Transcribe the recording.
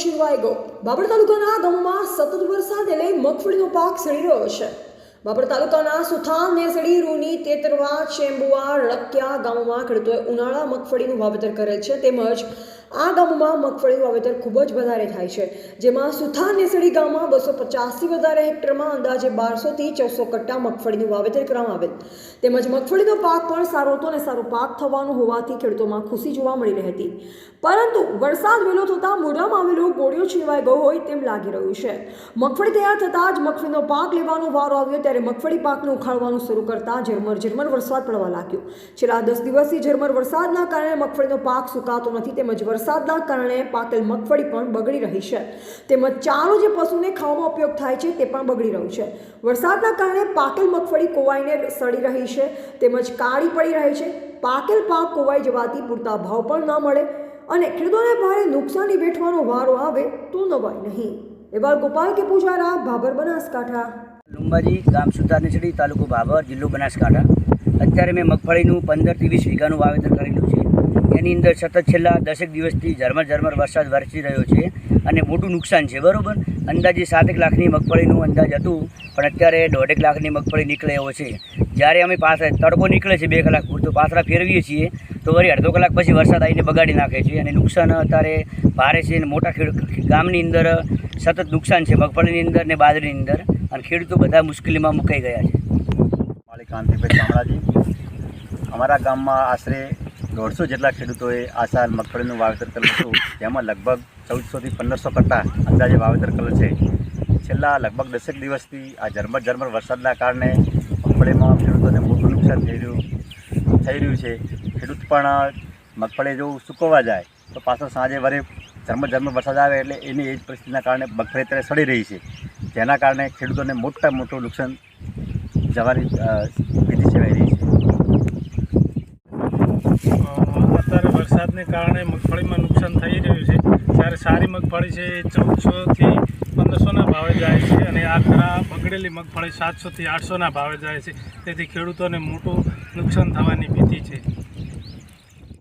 છીનવાઈ ગયો। બાબર તાલુકાના ગામમાં સતત વરસાદને લઈ મગફળીનો પાક સડી રહ્યો છે। બાબર તાલુકાના સુથાન, નેસડી, રૂની, તેતરવા, ચેમ્બુઆ, રળકિયા ગામોમાં ખેડૂતોએ ઉનાળા મગફળીનું વાવેતર કરેલ છે। તેમજ આ ગામમાં મગફળીનું વાવેતર ખૂબ જ વધારે થાય છે, જેમાં સુથાન, નેસડી ગામમાં 250થી વધારે હેક્ટરમાં અંદાજે 1200થી 1400 કટ્ટા મગફળીનું વાવેતર કરવામાં આવેલ। તેમજ મગફળીનો પાક પણ સારો હતો અને સારો પાક થવાનું હોવાથી ખેડૂતોમાં ખુશી જોવા મળી રહી હતી, પરંતુ વરસાદ વહેલો થતાં મોઢામાં આવેલો ગોળીઓ છીનવાઈ ગયો હોય તેમ લાગી રહ્યું છે। મગફળી તૈયાર થતાં જ મગફળીનો પાક લેવાનો વારો આવ્યો ત્યારે મગફળી પાકને ઉખાડવાનું શરૂ કરતા ઝરમર વરસાદ પડવા લાગ્યો। છેલ્લા 10 દિવસથી ઝરમર વરસાદના કારણે મગફળીનો પાક સુકાતો નથી, તેમજ વરસાદના કારણે પાકેલ મગફળી પણ બગડી રહી છે, તેમજ ચારો જે પશુને ખાવામાં ઉપયોગ થાય છે તે પણ બગડી રહ્યું છે। વરસાદના કારણે પાકેલ મગફળી કોવાઈને સડી રહી છે, તેમજ કાળી પડી રહી છે। પાકેલ પાક કોવાઈ જવાથી પૂરતા ભાવ પણ ન મળે અને ખેડૂતોને ભારે નુકસાની વેઠવાનો વારો આવે તો નવાય નહીં। એવા ગોપાલ કે પૂજારા, ભાભર, બનાસકાંઠા। લુંબાજી ગામ સુથાન, નેસડી, તાલુકો ભાભર, જિલ્લો બનાસકાંઠા। અત્યારે મેં મગફળીનું 15થી 20 વીઘાનું વાવેતર કરેલું છે। એની અંદર સતત છેલ્લા 10 દિવસથી ઝરમર વરસાદ વરસી રહ્યો છે અને મોટું નુકસાન છે, બરાબર। અંદાજે 7 લાખની મગફળીનું અંદાજ હતું, પણ અત્યારે 1.5 લાખની મગફળી નીકળે એવો છે। જ્યારે અમે તડકો નીકળે છે 2 કલાક પૂરતો પાથરા ફેરવીએ છીએ તો વળી અડધો કલાક પછી વરસાદ આવીને બગાડી નાખે છે અને નુકસાન અત્યારે ભારે છે અને મોટા ગામની અંદર સતત નુકસાન છે, મગફળીની અંદર ને બાજરીની અંદર, અને ખેડૂતો બધા મુશ્કેલીમાં મુકાઈ ગયા છે। માલિક કાંતિભાઈ ચામડાજી, અમારા ગામમાં આશરે 150 જેટલા ખેડૂતોએ આ સાલ મગફળીનું વાવેતર કરેલું હતું, જેમાં લગભગ 1400થી 1500 કટ્ટા અંદાજે વાવેતર કરેલ છે। છેલ્લા લગભગ 10 દિવસથી આ ઝરમર વરસાદના કારણે મગફળીમાં ખેડૂતોને મોટું નુકસાન થઈ રહ્યું છે। ખેડૂત પણ મગફળી જો સૂકવવા જાય તો પાછળ સાંજે વરે ઝરમર વરસાદ આવે એટલે એની એ જ પરિસ્થિતિના કારણે મગફળી અત્યારે સડી રહી છે, જેના કારણે ખેડૂતોને મોટું નુકસાન જવાની ભીતિ સેવાઈ રહી છે। અત્યારે વરસાદને કારણે મગફળીમાં નુકસાન થઈ રહ્યું છે। જ્યારે સારી મગફળી છે એ 1400થી 1500ના ભાવે જાય છે અને આ ખરા બગડેલી મગફળી 700થી 800ના ભાવે જાય છે, તેથી ખેડૂતોને મોટું નુકસાન થવાની ભીતિ છે।